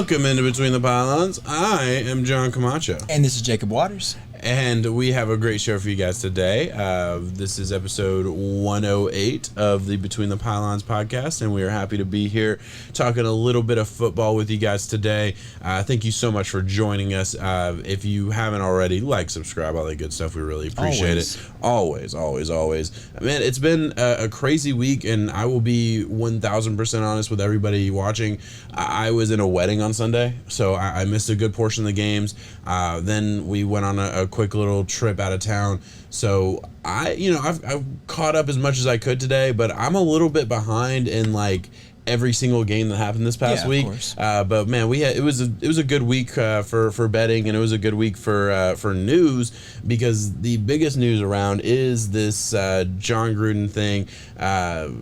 Welcome into Between the Pylons. I am John Camacho. And this is Jacob Waters. And we have a great show for you guys today. This is episode 108 of the Between the Pylons podcast, and we are happy to be here talking a little bit of football with you guys today. Thank you so much for joining us. If you haven't already, like, subscribe, all that good stuff. We really appreciate it. Always. Man, it's been a crazy week, and I will be 1,000% honest with everybody watching. I was in a wedding on Sunday, so I missed a good portion of the games. Then we went on a quick little trip out of town. So I've caught up as much as I could today, but I'm a little bit behind in like every single game that happened this past week. But man, it was a good week for betting, and it was a good week for news, because the biggest news around is this Jon Gruden thing.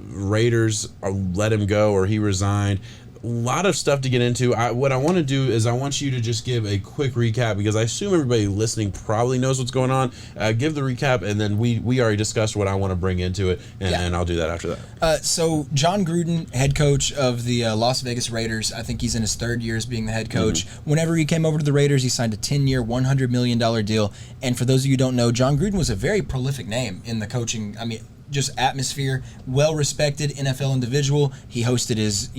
Raiders let him go, or he resigned. A lot of stuff to get into. What I want to do is I want you to just give a quick recap, because I assume everybody listening probably knows what's going on. Give the recap, and then we already discussed what I want to bring into it, and I'll do that after that. So Jon Gruden, head coach of the Las Vegas Raiders, I think he's in his third year as being the head coach. Mm-hmm. Whenever he came over to the Raiders, he signed a 10-year, $100 million deal. And for those of you who don't know, Jon Gruden was a very prolific name in the coaching, just atmosphere, well-respected NFL individual. He hosted his,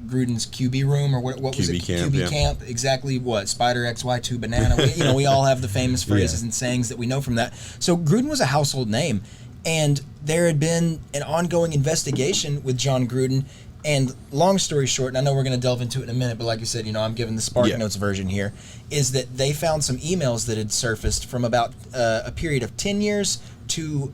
Gruden's QB room, or what was it? Camp, QB camp. Exactly what? Spider XY2 banana. We all have the famous phrases and sayings that we know from that. So Gruden was a household name, and there had been an ongoing investigation with Jon Gruden. And long story short, and I know we're going to delve into it in a minute, but like you said, I'm giving the Spark Notes version here, is that they found some emails that had surfaced from about a period of 10 years to,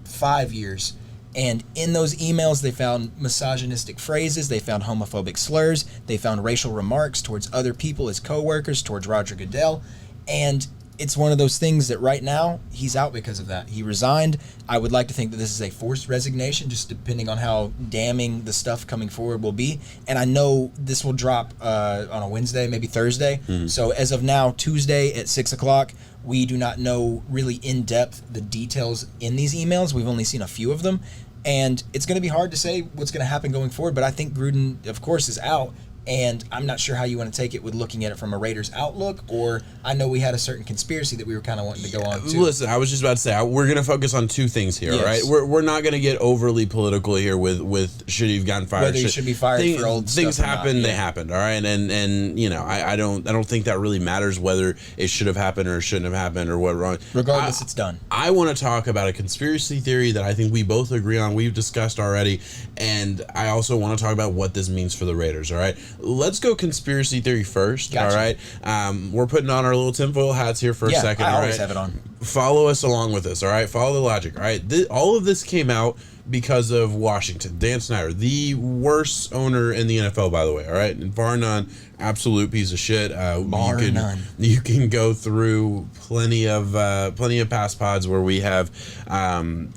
5 years. And in those emails, they found misogynistic phrases, they found homophobic slurs, they found racial remarks towards other people, his coworkers, towards Roger Goodell. And it's one of those things that right now, he's out because of that. He resigned. I would like to think that this is a forced resignation, just depending on how damning the stuff coming forward will be. And I know this will drop on a Wednesday, maybe Thursday. Mm-hmm. So as of now, Tuesday at 6 o'clock, we do not know really in depth the details in these emails. We've only seen a few of them. And it's going to be hard to say what's going to happen going forward. But I think Gruden, of course, is out. And I'm not sure how you want to take it with looking at it from a Raiders outlook, or I know we had a certain conspiracy that we were kind of wanting to go on to. Listen, I was just about to say, we're going to focus on two things here, right? We're not going to get overly political here with should he have gotten fired. Whether he should be fired for old stuff. Things happened, they happened, all right? And I don't think that really matters whether it should have happened or shouldn't have happened or what wrong. Regardless, it's done. I want to talk about a conspiracy theory that I think we both agree on. We've discussed already. And I also want to talk about what this means for the Raiders, all right? Let's go conspiracy theory first. Gotcha. All right, we're putting on our little tinfoil hats here for a second. I always have it on. Follow us along with this. All right, follow the logic. All right, all of this came out because of Washington. Dan Snyder, the worst owner in the NFL, by the way. All right, and bar none, absolute piece of shit. Bar none. You can go through plenty of past pods where we have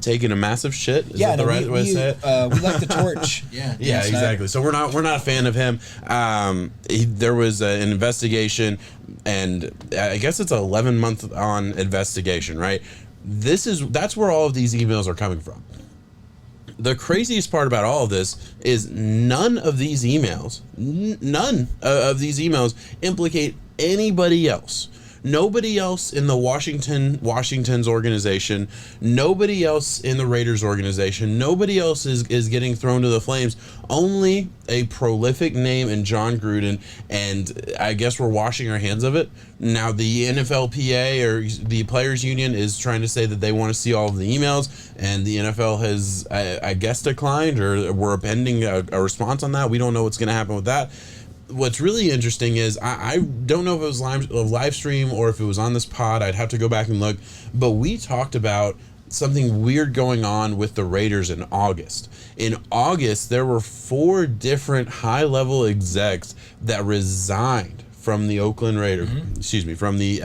taken a massive shit. Is that the right way to say it? We like the torch. Yeah, exactly. So we're not a fan of him. There was an investigation, and I guess it's an 11-month on investigation, right? That's where all of these emails are coming from. The craziest part about all of this is none of these emails implicate anybody else. Nobody else in the Washington's organization, nobody else in the Raiders organization, nobody else is getting thrown to the flames. Only a prolific name in Jon Gruden, and I guess we're washing our hands of it. Now the NFLPA, or the Players Union, is trying to say that they want to see all of the emails, and the NFL has, I guess, declined, or we're pending a response on that. We don't know what's going to happen with that. What's really interesting is I don't know if it was a live stream or if it was on this pod. I'd have to go back and look. But we talked about something weird going on with the Raiders in August. In August, there were 4 different high-level execs that resigned from the Oakland Raiders. Mm-hmm. Excuse me, from the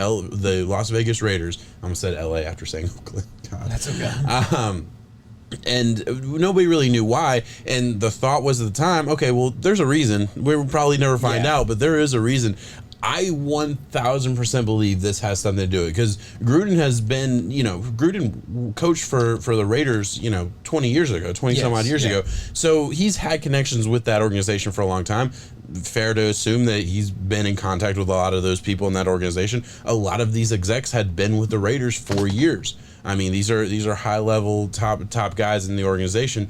Las Vegas Raiders. I almost said L.A. after saying Oakland. God. That's okay. And nobody really knew why. And the thought was at the time, okay, well, there's a reason. We will probably never find out, but there is a reason. I 1000% believe this has something to do with it, because Gruden has been, Gruden coached for the Raiders, 20 years ago, 20 some odd years ago. So he's had connections with that organization for a long time. Fair to assume that he's been in contact with a lot of those people in that organization. A lot of these execs had been with the Raiders for years. I mean, these are high level top guys in the organization.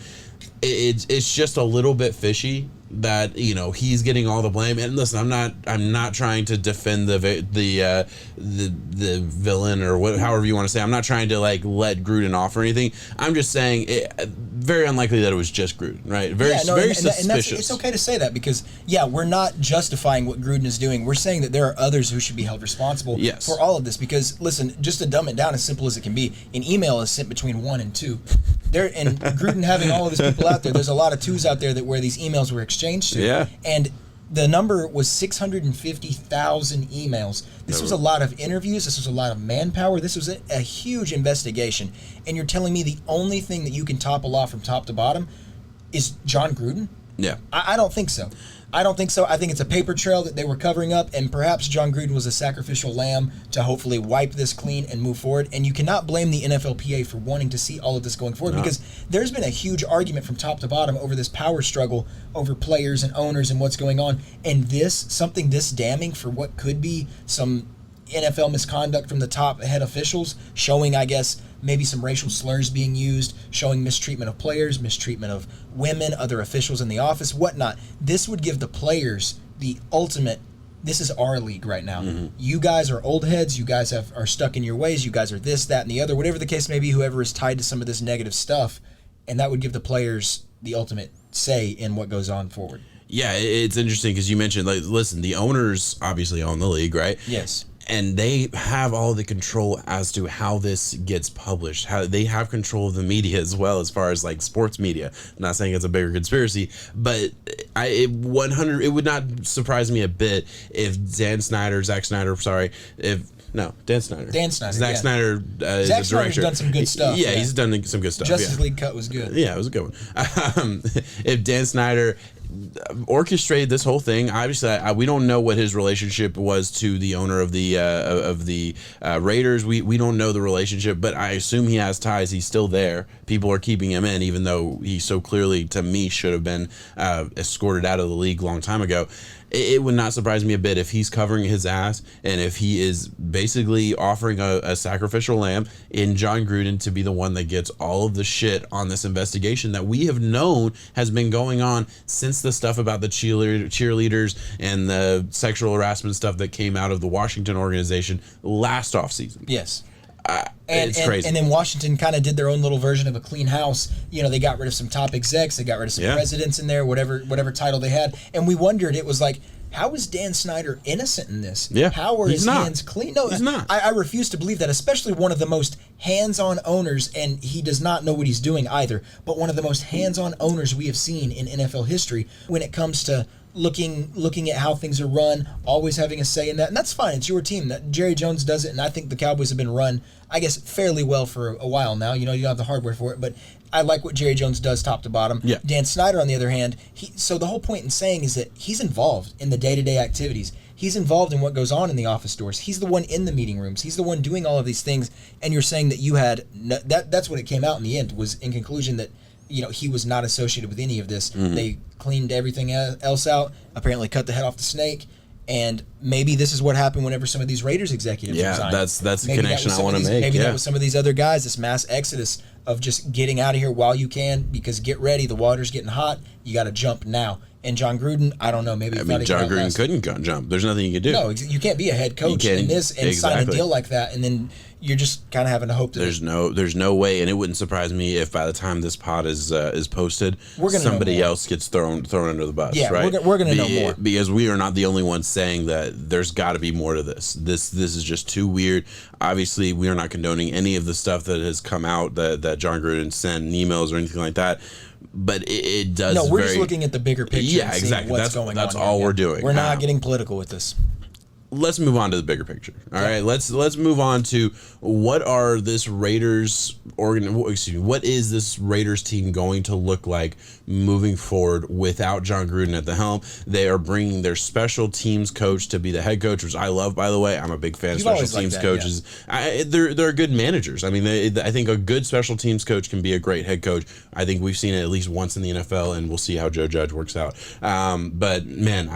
It's just a little bit fishy that he's getting all the blame. And listen, I'm not trying to defend the villain or however you want to say. I'm not trying to let Gruden off or anything. I'm just saying very unlikely that it was just Gruden, right? Very suspicious. And it's okay to say that, because we're not justifying what Gruden is doing. We're saying that there are others who should be held responsible for all of this. Because listen, just to dumb it down as simple as it can be, an email is sent between 1 and 2. And Gruden having all of his people out there's a lot of 2s out there where these emails were exchanged to. Yeah. And the number was 650,000 emails. This was a lot of interviews. This was a lot of manpower. This was a huge investigation. And you're telling me the only thing that you can topple off from top to bottom is Jon Gruden? Yeah. I don't think so. I think it's a paper trail that they were covering up, and perhaps Jon Gruden was a sacrificial lamb to hopefully wipe this clean and move forward. And you cannot blame the NFLPA for wanting to see all of this going forward, because there's been a huge argument from top to bottom over this power struggle over players and owners and what's going on. And something this damning for what could be some NFL misconduct from the top head officials, showing, I guess, maybe some racial slurs being used, showing mistreatment of players, mistreatment of women, other officials in the office, whatnot. This would give the players the ultimate, this is our league right now. Mm-hmm. You guys are old heads. You guys are stuck in your ways. You guys are this, that, and the other, whatever the case may be, whoever is tied to some of this negative stuff. And that would give the players the ultimate say in what goes on forward. Yeah, it's interesting because you mentioned, listen, the owners obviously own the league, right? Yes. And they have all the control as to how this gets published. How they have control of the media as well, as far as sports media. I'm not saying it's a bigger conspiracy, but it would not surprise me a bit if Dan Snyder. Zack Snyder, Snyder. Zack Snyder is Zack the director. Snyder's done some good stuff. Yeah, he's done some good stuff. Justice League cut was good. Yeah, it was a good one. If Dan Snyder orchestrated this whole thing, obviously we don't know what his relationship was to the owner of the Raiders. We don't know the relationship, but I assume he has ties. He's still there. People are keeping him in, even though he so clearly, to me, should have been escorted out of the league a long time ago. It would not surprise me a bit if he's covering his ass and if he is basically offering a sacrificial lamb in Jon Gruden to be the one that gets all of the shit on this investigation that we have known has been going on since the stuff about the cheerleaders and the sexual harassment stuff that came out of the Washington organization last offseason. Yes. It's crazy. And then Washington kind of did their own little version of a clean house. They got rid of some top execs. They got rid of some presidents in there, whatever title they had. And we wondered, it was like, how is Dan Snyder innocent in this? Yeah, how are his hands clean? No, he's not. I refuse to believe that, especially one of the most hands-on owners, and he does not know what he's doing either, but one of the most hands-on owners we have seen in NFL history when it comes to looking at how things are run, always having a say in that. And that's fine. It's your team. That Jerry Jones does it, and I think the Cowboys have been run, I guess, fairly well for a while now. You don't have the hardware for it, but I like what Jerry Jones does top to bottom. Yeah. Dan Snyder, on the other hand, so the whole point in saying is that he's involved in the day-to-day activities. He's involved in what goes on in the office doors. He's the one in the meeting rooms. He's the one doing all of these things. And you're saying that you had that's what it came out in the end, was in conclusion that he was not associated with any of this. Mm-hmm. They cleaned everything else out, apparently cut the head off the snake, and maybe this is what happened whenever some of these Raiders executives resigned. That's the connection I want to make. Maybe that was some of these other guys, this mass exodus of just getting out of here while you can, because get ready, the water's getting hot, you got to jump now. And Jon Gruden, I don't know, maybe Jon Gruden couldn't jump. There's nothing you could do. No, you can't be a head coach in this and sign a deal like that, and then you're just kind of having to hope that there's no way, and it wouldn't surprise me if by the time this pod is posted, somebody else gets thrown under the bus. Yeah, right? we're gonna know more, because we are not the only ones saying that there's got to be more to this. This is just too weird. Obviously, we are not condoning any of the stuff that has come out that Jon Gruden sent in emails or anything like that. But it does. No, we're just looking at the bigger picture. Yeah, and exactly. What's going on? That's all we're doing. We're not getting political with this. let's move on to the bigger picture. All right, let's move on to what is this Raiders team going to look like moving forward without Jon Gruden at the helm? They are bringing their special teams coach to be the head coach, which I love, by the way. I'm a big fan of special teams coaches. Yeah. They're good managers. I mean, I think a good special teams coach can be a great head coach. I think we've seen it at least once in the NFL, and we'll see how Joe Judge works out. But man,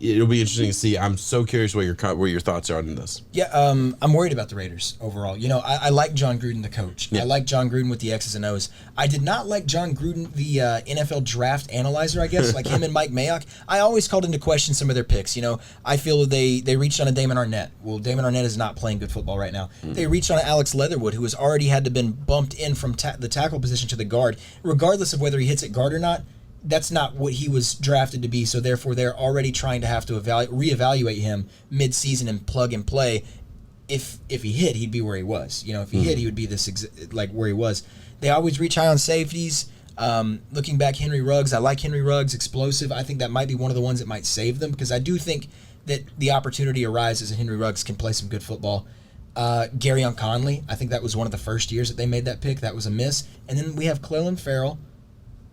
it'll be interesting to see. I'm so curious what your thoughts are on this. Yeah, I'm worried about the Raiders overall. You know, I like Jon Gruden, the coach. Yeah. I like Jon Gruden with the X's and O's. I did not like Jon Gruden, the NFL draft analyzer, I guess, like him and Mike Mayock. I always called into question some of their picks. You know, I feel they reached on a Damon Arnett. Well, Damon Arnett is not playing good football right now. Mm-hmm. They reached on Alex Leatherwood, who has already had to been bumped in from the tackle position to the guard. Regardless of whether he hits at guard or not, that's not what he was drafted to be, so therefore they're already trying to have to reevaluate him mid-season and plug and play. If he hit, he'd be where he was. You know, if he hit, he would be like where he was. They always reach high on safeties. Looking back, Henry Ruggs, I like Henry Ruggs, explosive. I think that might be one of the ones that might save them, because I do think that the opportunity arises and Henry Ruggs can play some good football. Garyon Conley, I think that was one of the first years that they made that pick. That was a miss. And then we have Clelin Ferrell,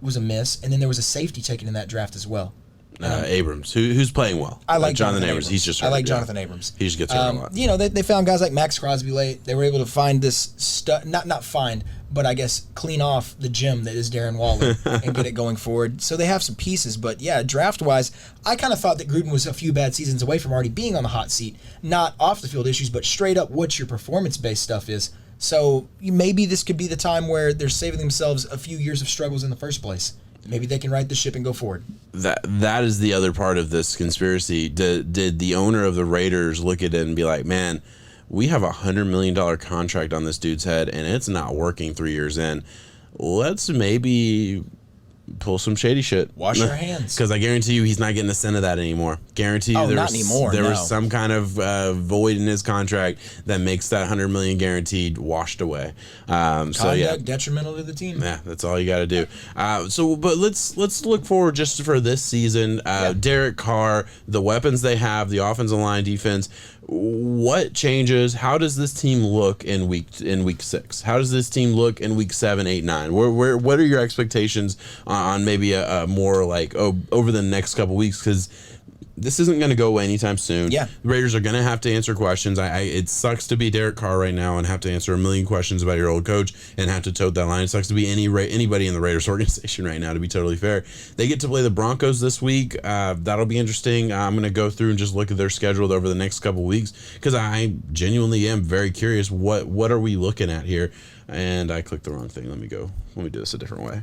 was a miss, and then there was a safety taken in that draft as well. Abrams, who's playing well. I like Jonathan Abrams. He's just hurt. I like Jonathan Abrams. He just gets hurt a lot. You know, they found guys like Max Crosby late. They were able to find this not find, but I guess clean off the gem that is Darren Waller and get it going forward. So they have some pieces, but yeah, draft-wise, I kind of thought that Gruden was a few bad seasons away from already being on the hot seat. Not off-the-field issues, but straight up what your performance-based stuff is. So maybe this could be the time where they're saving themselves a few years of struggles in the first place. Maybe they can right the ship and go forward. That is the other part of this conspiracy. Did the owner of the Raiders look at it and be like, man, we have $100 million contract on this dude's head, and it's not working 3 years in. Let's maybe pull some shady shit. Wash your hands. Because I guarantee you he's not getting a cent of that anymore. Guarantee you not anymore. There was some kind of void in his contract that makes that $100 million guaranteed washed away. Conduct detrimental to the team. Yeah, that's all you got to do. But let's look forward just for this season. Derek Carr, the weapons they have, the offensive line, defense. What changes? How does this team look in week 6? How does this team look in week 7, 8, 9? What are your expectations on maybe a more like over the next couple weeks? Because this isn't going to go away anytime soon. Yeah. The Raiders are going to have to answer questions. It sucks to be Derek Carr right now and have to answer a million questions about your old coach and have to tote that line. It sucks to be anybody in the Raiders organization right now, to be totally fair. They get to play the Broncos this week. That'll be interesting. I'm going to go through and just look at their schedule over the next couple weeks, because I genuinely am very curious. What are we looking at here? And I clicked the wrong thing. Let me do this a different way.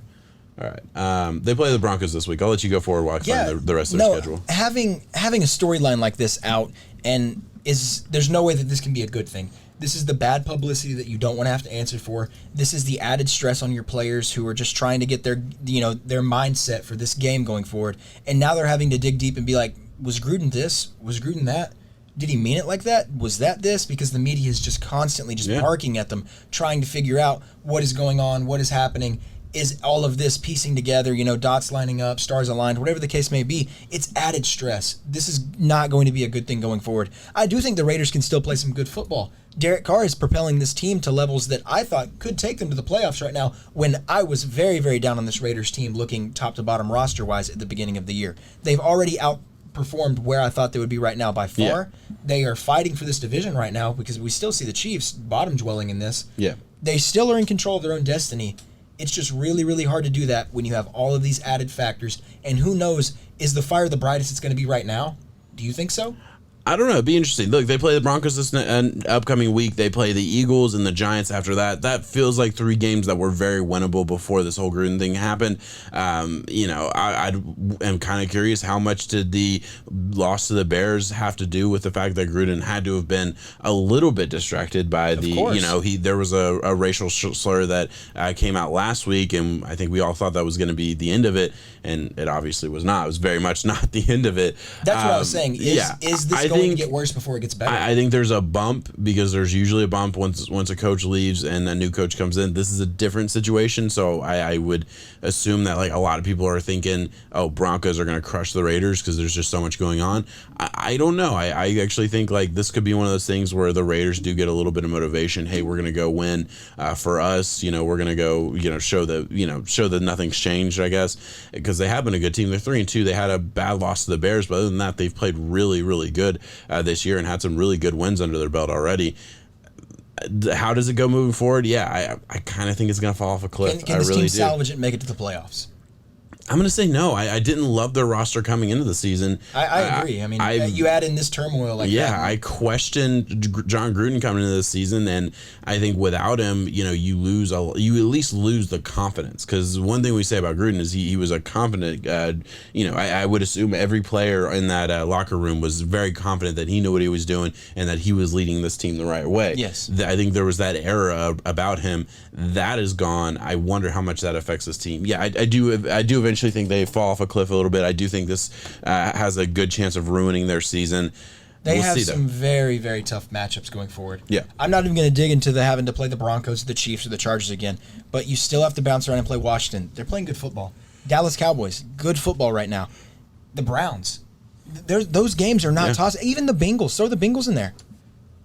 All right. They play the Broncos this week. I'll let you go forward while I find the rest of their schedule. Having a storyline like this out there's no way that this can be a good thing. This is the bad publicity that you don't want to have to answer for. This is the added stress on your players who are just trying to get their mindset for this game going forward. And now they're having to dig deep and be like, was Gruden this? Was Gruden that? Did he mean it like that? Was that this? Because the media is just constantly barking at them, trying to figure out what is going on, what is happening. Is all of this piecing together, dots lining up, stars aligned, whatever the case may be, it's added stress. This is not going to be a good thing going forward. I do think the Raiders can still play some good football. Derek Carr is propelling this team to levels that I thought could take them to the playoffs right now, when I was very, very down on this Raiders team looking top to bottom roster-wise at the beginning of the year. They've already outperformed where I thought they would be right now by far. Yeah. They are fighting for this division right now, because we still see the Chiefs bottom dwelling in this. Yeah. They still are in control of their own destiny. It's just really, really hard to do that when you have all of these added factors. And who knows, is the fire the brightest it's going to be right now? Do you think so? I don't know. It'd be interesting. Look, they play the Broncos this upcoming week. They play the Eagles and the Giants after that. That feels like 3 games that were very winnable before this whole Gruden thing happened. I am kind of curious, how much did the loss to the Bears have to do with the fact that Gruden had to have been a little bit distracted by there was a racial slur that came out last week, and I think we all thought that was going to be the end of it, and it obviously was not. It was very much not the end of it. That's what I was saying. Is this going going to get worse before it gets better. I think there's a bump because there's usually a bump once a coach leaves and a new coach comes in. This is a different situation, so I would assume that like a lot of people are thinking, oh, Broncos are going to crush the Raiders because there's just so much going on. I don't know. I actually think like this could be one of those things where the Raiders do get a little bit of motivation. Hey, we're going to go win for us. We're going to go show that nothing's changed, I guess, because they have been a good team. They're 3-2. They had a bad loss to the Bears, but other than that, they've played really, really good this year and had some really good wins under their belt already. How does it go moving forward? Yeah, I kind of think it's going to fall off a cliff. Can this team salvage it and make it to the playoffs? I'm going to say no. I didn't love their roster coming into the season. I agree. I mean, you add in this turmoil like that. Yeah, I questioned Jon Gruden coming into the season, and I think without him, you at least lose the confidence. Because one thing we say about Gruden is he was a confident, I would assume every player in that locker room was very confident that he knew what he was doing and that he was leading this team the right way. Yes. I think there was that era about him. That is gone. I wonder how much that affects this team. Yeah, I do eventually think they fall off a cliff a little bit. I do think this has a good chance of ruining their season. They have some very, very tough matchups going forward. Yeah. I'm not even going to dig into having to play the Broncos, the Chiefs, or the Chargers again, but you still have to bounce around and play Washington. They're playing good football. Dallas Cowboys, good football right now. The Browns, those games are not tossed. Even the Bengals, throw the Bengals in there.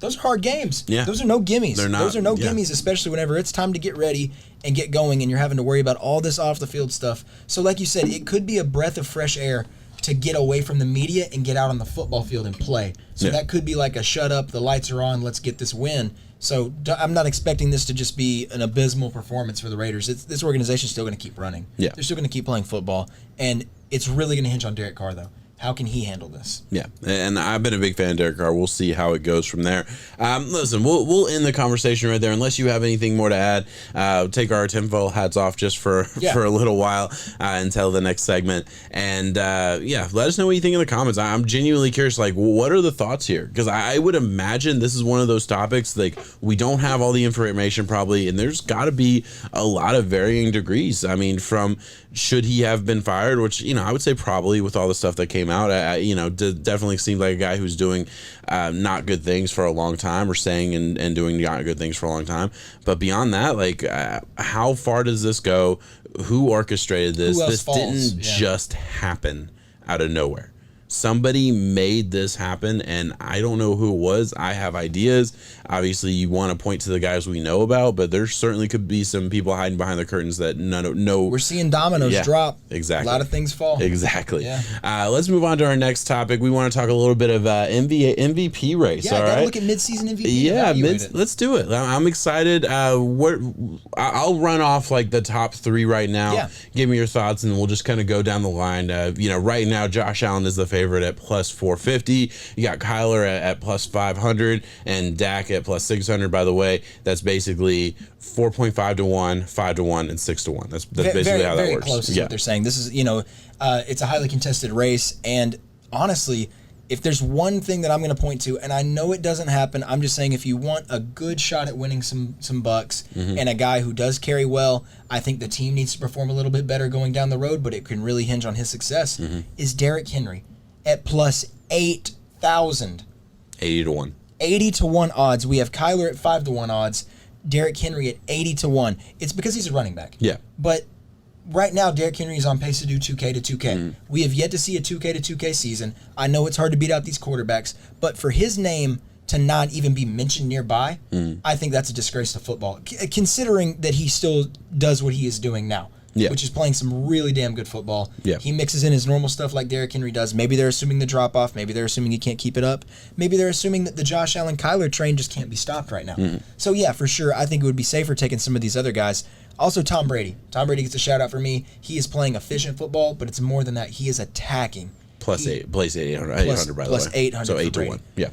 Those are hard games. Yeah. Those are no gimmies. They're not, Those are no gimmies, especially whenever it's time to get ready and get going and you're having to worry about all this off-the-field stuff. So like you said, it could be a breath of fresh air to get away from the media and get out on the football field and play. So that could be like a shut up, the lights are on, let's get this win. So I'm not expecting this to just be an abysmal performance for the Raiders. This organization's still going to keep running. Yeah. They're still going to keep playing football. And it's really going to hinge on Derek Carr, though. How can he handle this? Yeah, and I've been a big fan of Derek Carr. We'll see how it goes from there. Listen, we'll end the conversation right there. Unless you have anything more to add, take our tinfoil hats off just for a little while until the next segment. And let us know what you think in the comments. I'm genuinely curious. Like, what are the thoughts here? Because I would imagine this is one of those topics like we don't have all the information probably, and there's got to be a lot of varying degrees. I mean, from should he have been fired, which I would say probably with all the stuff that came out. Definitely seemed like a guy who's doing not good things for a long time, or saying and doing not good things for a long time. But beyond that, like, how far does this go? Who orchestrated this? This didn't just happen out of nowhere. Somebody made this happen, and I don't know who it was. I have ideas. Obviously, you want to point to the guys we know about, but there certainly could be some people hiding behind the curtains that no. We're seeing dominoes drop. Exactly. A lot of things fall. Exactly. Yeah. Let's move on to our next topic. We want to talk a little bit of MVP race. Yeah, all right. Look at mid-season MVP. Yeah, let's do it. I'm excited. I'll run off like the top three right now. Yeah. Give me your thoughts, and we'll just kind of go down the line. Right now, Josh Allen is the favorite at plus 450. You got Kyler at plus 500 and Dak at plus 600. By the way, that's basically 4.5 to 1, 5 to 1, and 6 to 1. That's basically how that very works. Close is what they're saying. This is it's a highly contested race, and honestly, if there's one thing that I'm going to point to, and I know it doesn't happen, I'm just saying if you want a good shot at winning some bucks and a guy who does carry well, I think the team needs to perform a little bit better going down the road, but it can really hinge on his success, is Derrick Henry at plus 8,000. 80 to 1. 80 to 1 odds. We have Kyler at 5 to 1 odds. Derrick Henry at 80 to 1. It's because he's a running back. Yeah. But right now, Derrick Henry is on pace to do 2K to 2K. We have yet to see a 2K to 2K season. I know it's hard to beat out these quarterbacks, but for his name to not even be mentioned nearby, I think that's a disgrace to football, considering that he still does what he is doing now. Yeah. Which is playing some really damn good football. Yeah. He mixes in his normal stuff like Derrick Henry does. Maybe they're assuming the drop-off. Maybe they're assuming he can't keep it up. Maybe they're assuming that the Josh Allen-Kyler train just can't be stopped right now. So, yeah, for sure, I think it would be safer taking some of these other guys. Also, Tom Brady. Tom Brady gets a shout-out for me. He is playing efficient football, but it's more than that. He is attacking. Plus 800, by the way. Plus 800 So 8 to Brady. 1, yeah.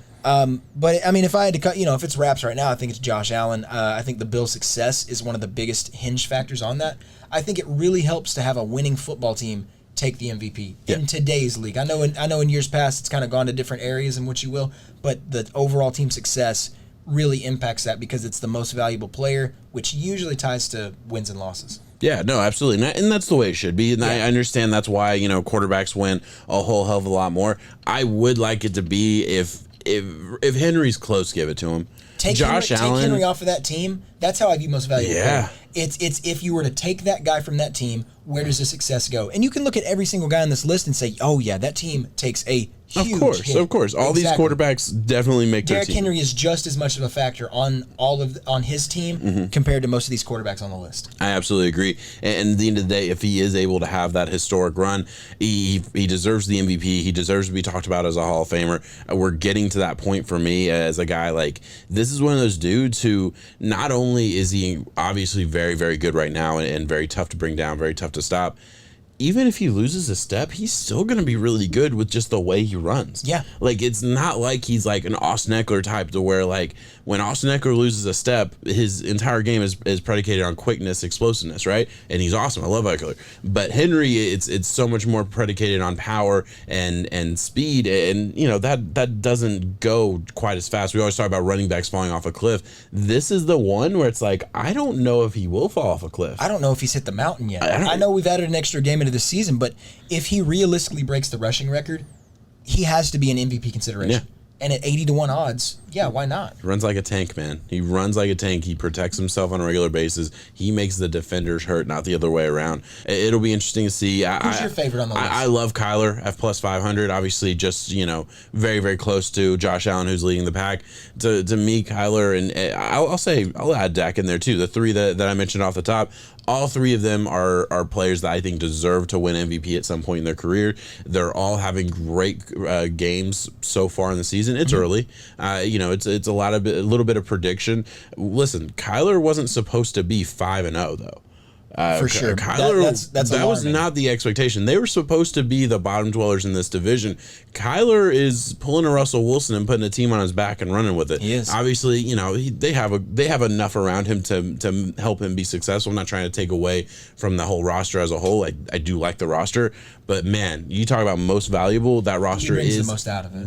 But, I mean, if I had to cut, if it's wraps right now, I think it's Josh Allen. I think the Bills' success is one of the biggest hinge factors on that. I think it really helps to have a winning football team take the MVP in today's league. I know in years past it's kind of gone to different areas and what you will, but the overall team success really impacts that because it's the most valuable player, which usually ties to wins and losses. Yeah, no, absolutely. And that's the way it should be. And I understand that's why, quarterbacks win a whole hell of a lot more. I would like it to be if if Henry's close, give it to him. Take Henry off of that team. That's how I view most valuable player. It's if you were to take that guy from that team, where does the success go? And you can look at every single guy on this list and say, oh yeah, that team takes a huge hit. Of course. All these quarterbacks definitely make their team. Derrick Henry is just as much of a factor on his team compared to most of these quarterbacks on the list. I absolutely agree. And at the end of the day, if he is able to have that historic run, he deserves the MVP. He deserves to be talked about as a Hall of Famer. We're getting to that point for me as a guy like this is one of those dudes who not only is he obviously very, very good right now and very tough to bring down, very tough to stop. Even if he loses a step, he's still going to be really good with just the way he runs. Yeah. Like, it's not like he's like an Austin Eckler type to where, like, when Austin Eckler loses a step, his entire game is predicated on quickness, explosiveness, right? And he's awesome. I love Eckler. But Henry, it's so much more predicated on power and speed. And, you know, that doesn't go quite as fast. We always talk about running backs falling off a cliff. This is the one where it's like, I don't know if he will fall off a cliff. I don't know if he's hit the mountain yet. I know we've added an extra game into the season, but if he realistically breaks the rushing record, he has to be an MVP consideration. Yeah. And at 80-1 odds, yeah, why not? He runs like a tank, man. He runs like a tank. He protects himself on a regular basis. He makes the defenders hurt, not the other way around. It'll be interesting to see. Who's your favorite on the list? I love Kyler, F plus 500. Obviously, just, you know, very, very close to Josh Allen, who's leading the pack. To me, Kyler, and I'll add Dak in there too. The three that I mentioned off the top, all three of them are players that I think deserve to win MVP at some point in their career. They're all having great games so far in the season. It's early, you know. It's a little bit of prediction. Listen, Kyler wasn't supposed to be 5-0 though. For sure. Kyler, that was not the expectation. They were supposed to be the bottom dwellers in this division. Kyler is pulling a Russell Wilson and putting a team on his back and running with it. He is. Obviously, you know, they have enough around him to help him be successful. I'm not trying to take away from the whole roster as a whole. I do like the roster, but man, you talk about most valuable. That roster is the most out of it.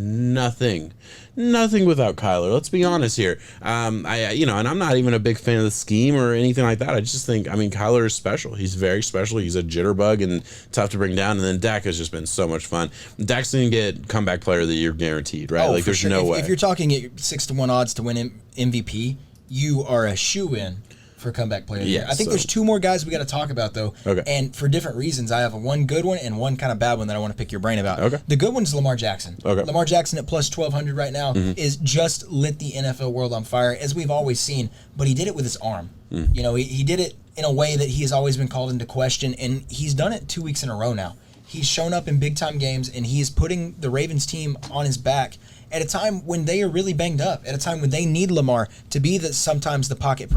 Nothing without Kyler. Let's be honest here. And I'm not even a big fan of the scheme or anything like that. I just think, I mean, Kyler is special. He's very special. He's a jitterbug and tough to bring down. And then Dak has just been so much fun. Dak's going to get comeback player of the year guaranteed, right? Like, there's no way. If you're talking at 6-1 odds to win MVP, you are a shoo-in for comeback player of the year. I think there's two more guys we got to talk about, though. Okay. And for different reasons. I have one good one and one kind of bad one that I want to pick your brain about. Okay. The good one is Lamar Jackson. Okay. Lamar Jackson at plus 1,200 right now is just lit the NFL world on fire, as we've always seen. But he did it with his arm. You know, he did it in a way that he has always been called into question, and he's done it 2 weeks in a row now. He's shown up in big-time games, and he is putting the Ravens team on his back at a time when they are really banged up, at a time when they need Lamar to be sometimes the pocket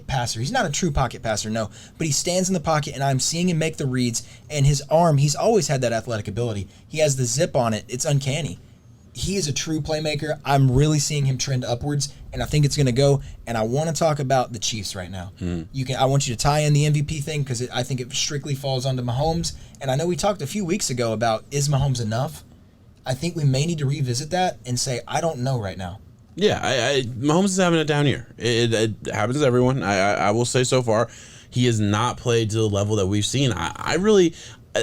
passer. He's not a true pocket passer, no, but he stands in the pocket, and I'm seeing him make the reads, and his arm, he's always had that athletic ability. He has the zip on it. It's uncanny. He is a true playmaker. I'm really seeing him trend upwards, and I think it's going to go. And I want to talk about the Chiefs right now. I want you to tie in the MVP thing because I think it strictly falls onto Mahomes. And I know we talked a few weeks ago about, is Mahomes enough? I think we may need to revisit that and say, I don't know right now. Yeah, Mahomes is having a down year. It happens to everyone. I will say so far, he has not played to the level that we've seen. I really...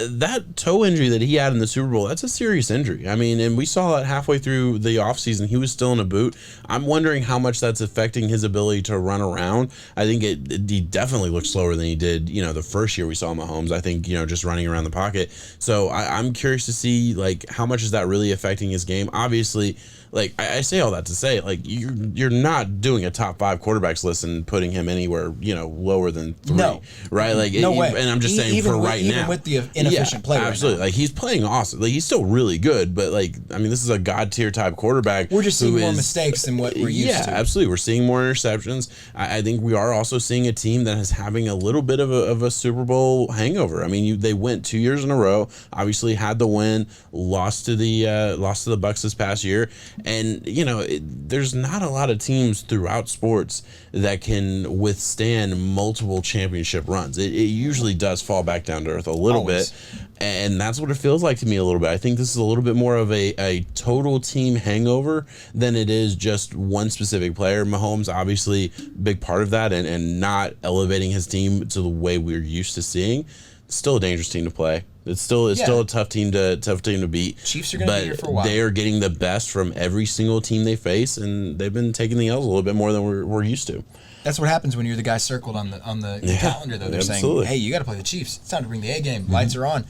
that toe injury that he had in the Super Bowl, that's a serious injury. I mean, and we saw that halfway through the offseason. He was still in a boot. I'm wondering how much that's affecting his ability to run around. I think he definitely looks slower than he did, you know, the first year we saw Mahomes. I think, you know, just running around the pocket. So I'm curious to see, like, how much is that really affecting his game? Obviously, like, I say all that to say, like, you're not doing a top 5 quarterbacks list and putting him anywhere, you know, lower than 3. No. Right? Like, no way. And I'm just saying for right now. Even with the inefficient play right absolutely. now. Like, he's playing awesome. Like, he's still really good, but, like, I mean, this is a God-tier type quarterback. We're just seeing more mistakes than what we're used to. Yeah, absolutely. We're seeing more interceptions. I think we are also seeing a team that is having a little bit of a Super Bowl hangover. I mean, they went 2 years in a row, obviously had the win, lost to the Bucks this past year, and, you know, there's not a lot of teams throughout sports that can withstand multiple championship runs. It usually does fall back down to earth a little bit, and that's what it feels like to me a little bit. I think this is a little bit more of a total team hangover than it is just one specific player. Mahomes, obviously, big part of that, and not elevating his team to the way we're used to seeing. It's still a dangerous team to play. It's still a tough team to beat. Chiefs are going to be here for a while. They are getting the best from every single team they face, and they've been taking the L's a little bit more than we're used to. That's what happens when you're the guy circled on the calendar, though. They're saying, hey, you got to play the Chiefs. It's time to bring the A game. Lights are on.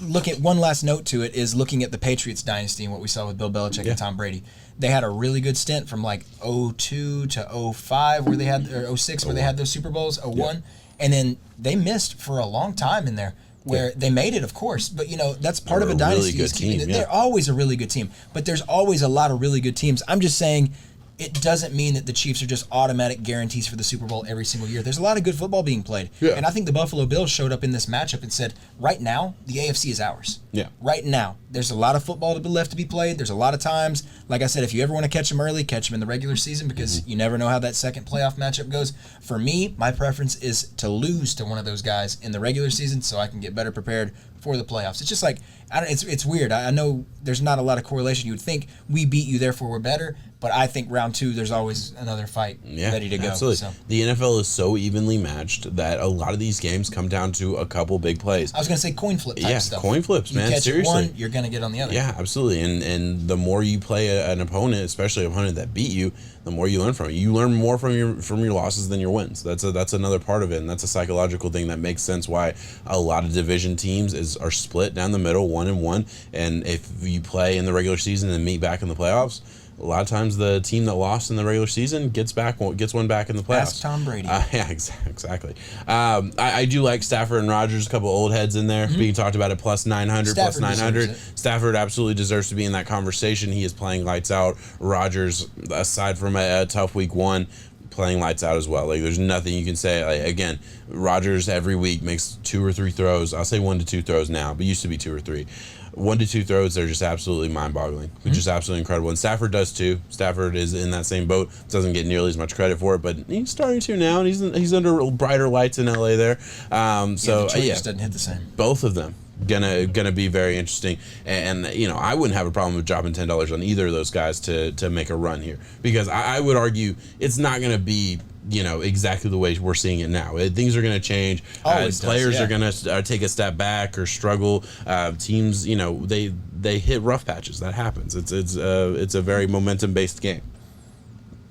Look at one last note to it is looking at the Patriots dynasty and what we saw with Bill Belichick and Tom Brady. They had a really good stint from like 02 to 05 where they had, or 06 where they had those Super Bowls, 01. And then they missed for a long time in there. Where they made it, of course, but that's part of a dynasty. Really good team, They're always a really good team, but there's always a lot of really good teams. I'm just saying, it doesn't mean that the Chiefs are just automatic guarantees for the Super Bowl every single year. There's a lot of good football being played, and I think the Buffalo Bills showed up in this matchup and said, right now, the AFC is ours. Yeah. Right now, there's a lot of football left to be played. There's a lot of times, like I said, if you ever want to catch them early, catch them in the regular season because you never know how that second playoff matchup goes. For me, my preference is to lose to one of those guys in the regular season so I can get better prepared for the playoffs. It's just like, it's weird. I know there's not a lot of correlation. You would think we beat you, therefore we're better. But I think round 2, there's always another fight ready to go. Absolutely. So. The NFL is so evenly matched that a lot of these games come down to a couple big plays. I was going to say coin flip type stuff. Yeah, coin flips, man. You catch Seriously. one, you're going to get on the other. Yeah, absolutely. And the more you play an opponent, especially an opponent that beat you, the more you learn from it. You learn more from your losses than your wins. That's another part of it, and that's a psychological thing that makes sense why a lot of division teams are split down the middle, 1-1. And if you play in the regular season and meet back in the playoffs, a lot of times the team that lost in the regular season gets one back in the playoffs. Ask Tom Brady. Yeah, exactly. I do like Stafford and Rodgers, a couple old heads in there being talked about at plus 900, Stafford plus 900. Stafford absolutely deserves to be in that conversation. He is playing lights out. Rodgers, aside from a tough week 1, playing lights out as well. Like, there's nothing you can say. Like, again, Rodgers every week makes 2 or 3 throws. I'll say 1 to 2 throws now, but used to be 2 or 3. 1 to 2 throws, they're just absolutely mind-boggling, which is absolutely incredible. And Stafford does too. Stafford is in that same boat. Doesn't get nearly as much credit for it, but he's starting to now, and he's under brighter lights in LA there. Detroit just doesn't hit the same. Both of them gonna be very interesting, and I wouldn't have a problem with dropping $10 on either of those guys to make a run here, because I would argue it's not gonna be exactly the way we're seeing it now. Things are going to change. Players are going to take a step back or struggle. Teams, they hit rough patches. That happens. It's a very momentum based game.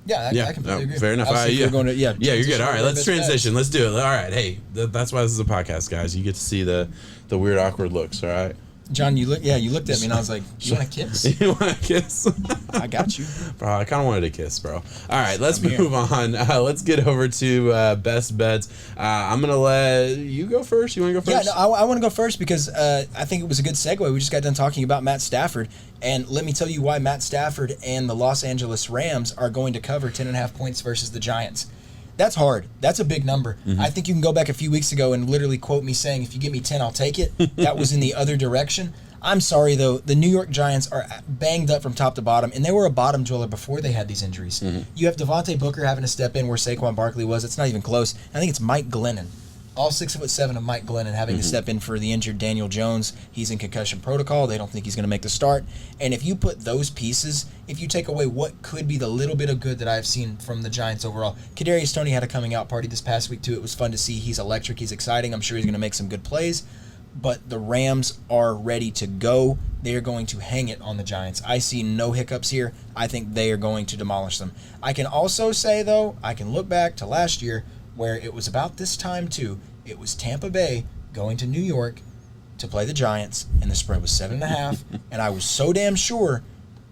Yeah, I completely agree. Fair enough. You're you're good. All right, let's transition. Let's do it. All right, hey, that's why this is a podcast, guys. You get to see the weird, awkward looks. All right. John, you looked at me and I was like, you want to kiss? You want to kiss? I got you. Bro, I kind of wanted to kiss, bro. All right, let's move on. Let's get over to best bets. I'm going to let you go first. You want to go first? Yeah, no, I want to go first because I think it was a good segue. We just got done talking about Matt Stafford. And let me tell you why Matt Stafford and the Los Angeles Rams are going to cover 10.5 points versus the Giants. That's hard. That's a big number. I think you can go back a few weeks ago and literally quote me saying, if you give me 10, I'll take it. That was in the other direction. I'm sorry, though. The New York Giants are banged up from top to bottom, and they were a bottom dweller before they had these injuries. You have Devontae Booker having to step in where Saquon Barkley was. It's not even close. I think it's Mike Glennon. All 6'7" of Mike Glennon having to step in for the injured Daniel Jones. He's in concussion protocol. They don't think he's going to make the start. And if you put those pieces, if you take away what could be the little bit of good that I've seen from the Giants overall, Kadarius Toney had a coming out party this past week too. It was fun to see. He's electric. He's exciting. I'm sure he's going to make some good plays. But the Rams are ready to go. They are going to hang it on the Giants. I see no hiccups here. I think they are going to demolish them. I can also say, though, I can look back to last year where it was about this time too. It was Tampa Bay going to New York to play the Giants, and the spread was 7.5, and I was so damn sure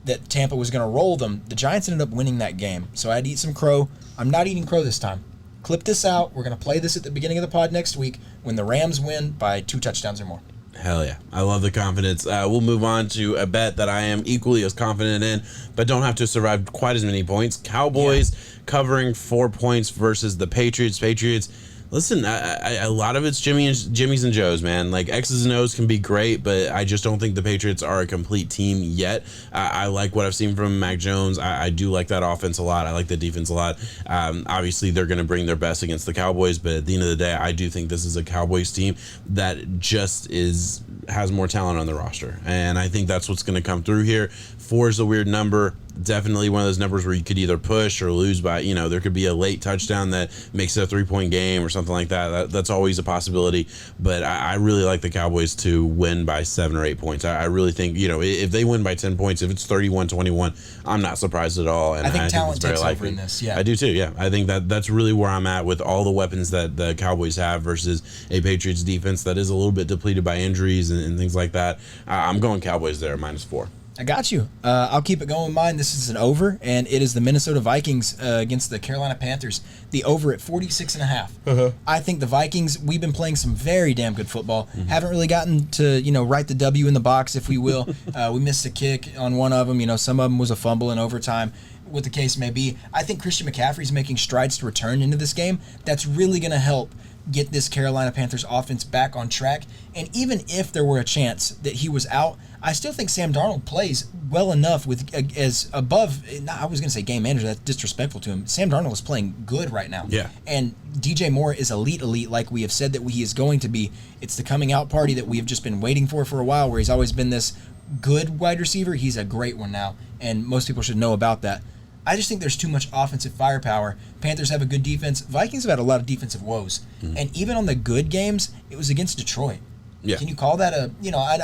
that Tampa was going to roll them. The Giants ended up winning that game, so I had to eat some crow. I'm not eating crow this time. Clip this out. We're going to play this at the beginning of the pod next week when the Rams win by 2 touchdowns or more. Hell yeah. I love the confidence. We'll move on to a bet that I am equally as confident in, but don't have to survive quite as many points. Cowboys covering 4 points versus the Patriots. Listen, a lot of it's Jimmy's and Joe's, man. Like, X's and O's can be great, but I just don't think the Patriots are a complete team yet. I like what I've seen from Mac Jones. I do like that offense a lot. I like the defense a lot. Obviously, they're going to bring their best against the Cowboys, but at the end of the day, I do think this is a Cowboys team that just has more talent on the roster, and I think that's what's going to come through here. 4 is a weird number. definitely one of those numbers where you could either push or lose by, there could be a late touchdown that makes it a 3-point game or something like that. That's always a possibility. But I really like the Cowboys to win by 7 or 8 points. I really think, if they win by 10 points, if it's 31-21, I'm not surprised at all. And I think talent it's very takes likely. over in this. Yeah, I do too. Yeah, I think that's really where I'm at with all the weapons that the Cowboys have versus a Patriots defense that is a little bit depleted by injuries and things like that. I'm going Cowboys there, -4. I got you. I'll keep it going with mine. This is an over, and it is the Minnesota Vikings against the Carolina Panthers. The over at 46.5. I think the Vikings, we've been playing some very damn good football. Haven't really gotten to, write the W in the box, if we will. We missed a kick on one of them. Some of them was a fumble in overtime, what the case may be. I think Christian McCaffrey's making strides to return into this game. That's really going to help get this Carolina Panthers offense back on track. And even if there were a chance that he was out, I still think Sam Darnold plays well enough with as above. I was going to say game manager. That's disrespectful to him. Sam Darnold is playing good right now. Yeah. And DJ Moore is elite, like we have said that he is going to be. It's the coming out party that we have just been waiting for a while, where he's always been this good wide receiver. He's a great one now, and most people should know about that. I just think there's too much offensive firepower. Panthers have a good defense. Vikings have had a lot of defensive woes. And even on the good games, it was against Detroit. Yeah. Can you call that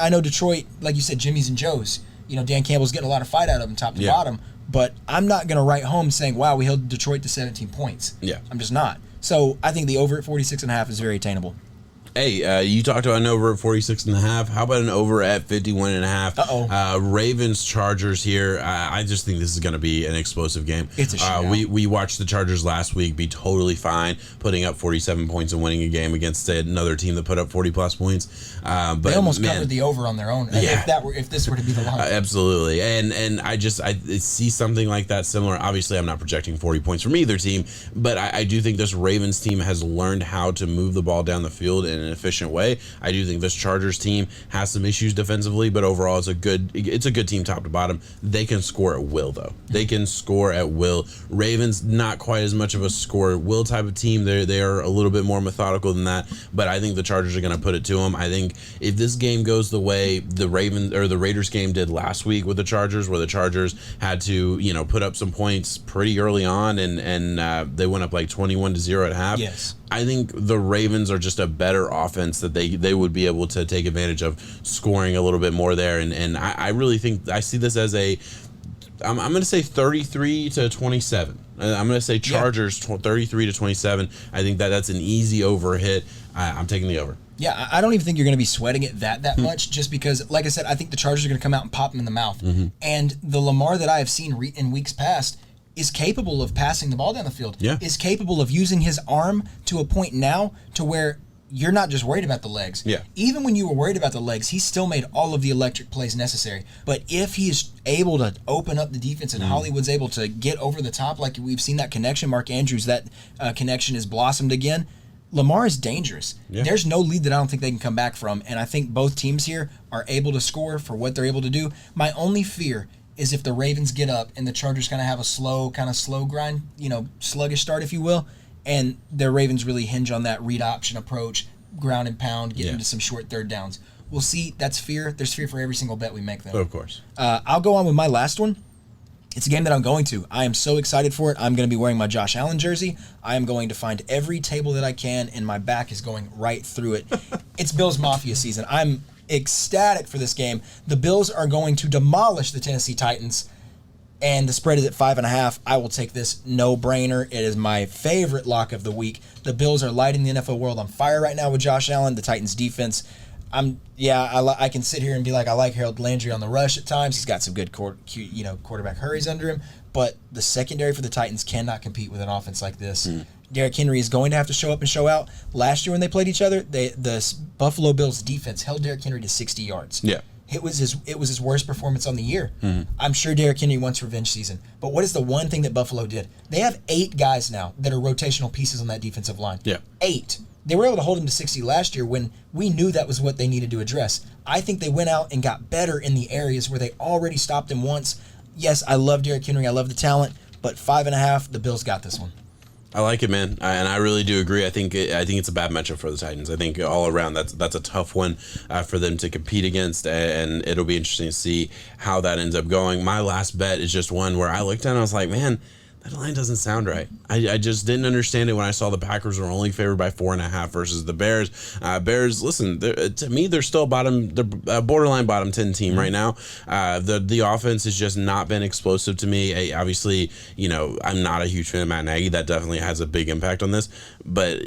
I know Detroit, like you said, Jimmy's and Joe's. Dan Campbell's getting a lot of fight out of them top to bottom. But I'm not going to write home saying, wow, we held Detroit to 17 points. Yeah. I'm just not. So I think the over at 46.5 is very attainable. Hey, you talked about an over at 46.5. How about an over at 51.5? Ravens Chargers here. I just think this is going to be an explosive game. It's a shootout. We watched the Chargers last week be totally fine, putting up 47 points and winning a game against another team that put up 40-plus points. But they almost covered the over on their own. Yeah. If this were to be the line. Absolutely. And I see something like that similar. Obviously, I'm not projecting 40 points from either team, but I do think this Ravens team has learned how to move the ball down the field in an efficient way. I do think this Chargers team has some issues defensively, but overall it's a good team top to bottom. They can score at will, though. They can score at will. Ravens, not quite as much of a score at will type of team. They are a little bit more methodical than that, but I think the Chargers are going to put it to them. I think if this game goes the way the Raiders game did last week with the Chargers, where the Chargers had to put up some points pretty early on and they went up like 21-0 at half. Yes. I think the Ravens are just a better offense that they would be able to take advantage of scoring a little bit more there. And I really think I see this as I'm going to say 33-27. I'm going to say Chargers 33-27. I think that's an easy over hit. I'm taking the over. Yeah, I don't even think you're going to be sweating it that much, just because, like I said, I think the Chargers are going to come out and pop them in the mouth. And the Lamar that I have seen in weeks past is capable of passing the ball down the field, is capable of using his arm to a point now to where you're not just worried about the legs. Yeah. Even when you were worried about the legs, he still made all of the electric plays necessary. But if he is able to open up the defense and Hollywood's able to get over the top, like we've seen that connection, Mark Andrews, that connection has blossomed again, Lamar is dangerous. Yeah. There's no lead that I don't think they can come back from, and I think both teams here are able to score for what they're able to do. My only fear is if the Ravens get up and the Chargers kind of have a slow grind, sluggish start, if you will, and the Ravens really hinge on that read option approach, ground and pound, get into some short third downs. We'll see. That's fear. There's fear for every single bet we make, though. Of course. I'll go on with my last one. It's a game that I'm going to. I am so excited for it. I'm going to be wearing my Josh Allen jersey. I am going to find every table that I can, and my back is going right through it. It's Bills Mafia season. I'm ecstatic for this game. The Bills are going to demolish the Tennessee Titans, and the spread is at 5.5. I will take this no-brainer. It is my favorite lock of the week. The Bills are lighting the NFL world on fire right now with Josh Allen. The Titans defense, I can sit here and be like, I like Harold Landry on the rush at times. He's got some good quarterback hurries under him, but the secondary for the Titans cannot compete with an offense like this. Derrick Henry is going to have to show up and show out. Last year when they played each other, the Buffalo Bills defense held Derrick Henry to 60 yards. Yeah. It was his worst performance on the year. I'm sure Derrick Henry wants revenge season. But what is the one thing that Buffalo did? They have 8 guys now that are rotational pieces on that defensive line. Yeah. 8. They were able to hold him to 60 last year when we knew that was what they needed to address. I think they went out and got better in the areas where they already stopped him once. Yes, I love Derrick Henry. I love the talent. But 5.5, the Bills got this one. I like it, man, and I really do agree. I think it's a bad matchup for the Titans. I think all around that's a tough one for them to compete against, and it'll be interesting to see how that ends up going. My last bet is just one where I looked at it and I was like, man, that line doesn't sound right. I just didn't understand it when I saw the Packers were only favored by 4.5 versus the Bears. Bears, listen, to me, they're still borderline bottom 10 team right now. The offense has just not been explosive to me. Obviously, I'm not a huge fan of Matt Nagy. That definitely has a big impact on this. But,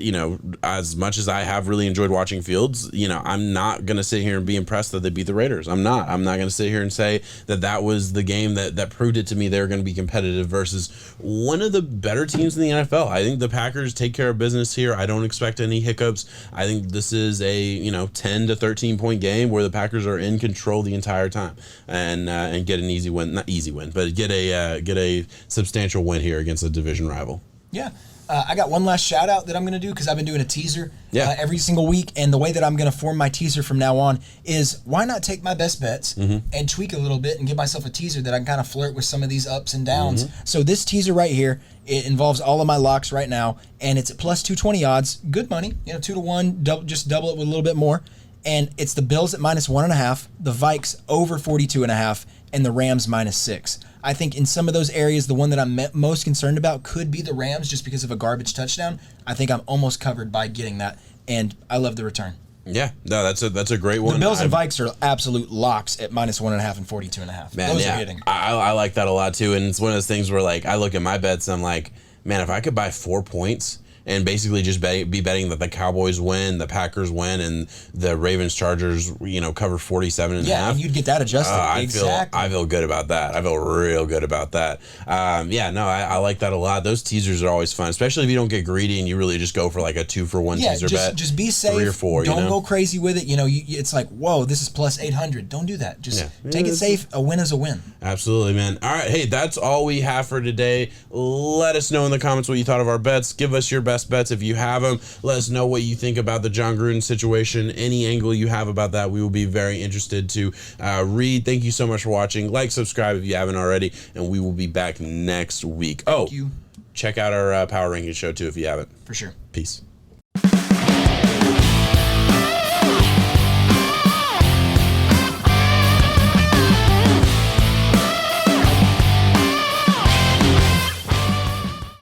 as much as I have really enjoyed watching Fields, I'm not going to sit here and be impressed that they beat the Raiders. I'm not going to sit here and say that was the game that proved it to me they're going to be competitive versus one of the better teams in the NFL. I think the Packers take care of business here. I don't expect any hiccups. I think this is a 10 to 13 point game where the Packers are in control the entire time and get an easy win, not easy win, but get a substantial win here against a division rival. Yeah. I got one last shout out that I'm going to do because I've been doing a teaser every single week. And the way that I'm going to form my teaser from now on is why not take my best bets and tweak a little bit and give myself a teaser that I can kind of flirt with some of these ups and downs. So this teaser right here, it involves all of my locks right now. And it's at plus 220 odds. Good money. 2 to 1, just double it with a little bit more. And it's the Bills at minus 1.5, the Vikes over 42.5, and the Rams minus 6. I think in some of those areas, the one that I'm most concerned about could be the Rams just because of a garbage touchdown. I think I'm almost covered by getting that, and I love the return. Yeah, no, that's a great one. The Bills and Vikes are absolute locks at minus 1.5 and 42.5. Man, those are hitting. I like that a lot too, and it's one of those things where I look at my bets and I'm like, man, if I could buy 4 points and basically just be betting that the Cowboys win, the Packers win, and the Ravens Chargers, cover 47.5. Yeah, and you'd get that adjusted. Exactly. I feel good about that. I feel real good about that. I like that a lot. Those teasers are always fun, especially if you don't get greedy and you really just go for like a 2-for-1 teaser bet. Just be safe. 3 or 4. Don't go crazy with it. It's like, whoa, this is plus 800. Don't do that. Just take it safe. A win is a win. Absolutely, man. All right, hey, that's all we have for today. Let us know in the comments what you thought of our bets. Give us your best bets if you have them. Let us know what you think about the Jon Gruden situation. Any angle you have about that, we will be very interested to read. Thank you so much for watching. Like, subscribe if you haven't already, and we will be back next week. Thank you. Check out our Power Rankings show too if you haven't. For sure. Peace.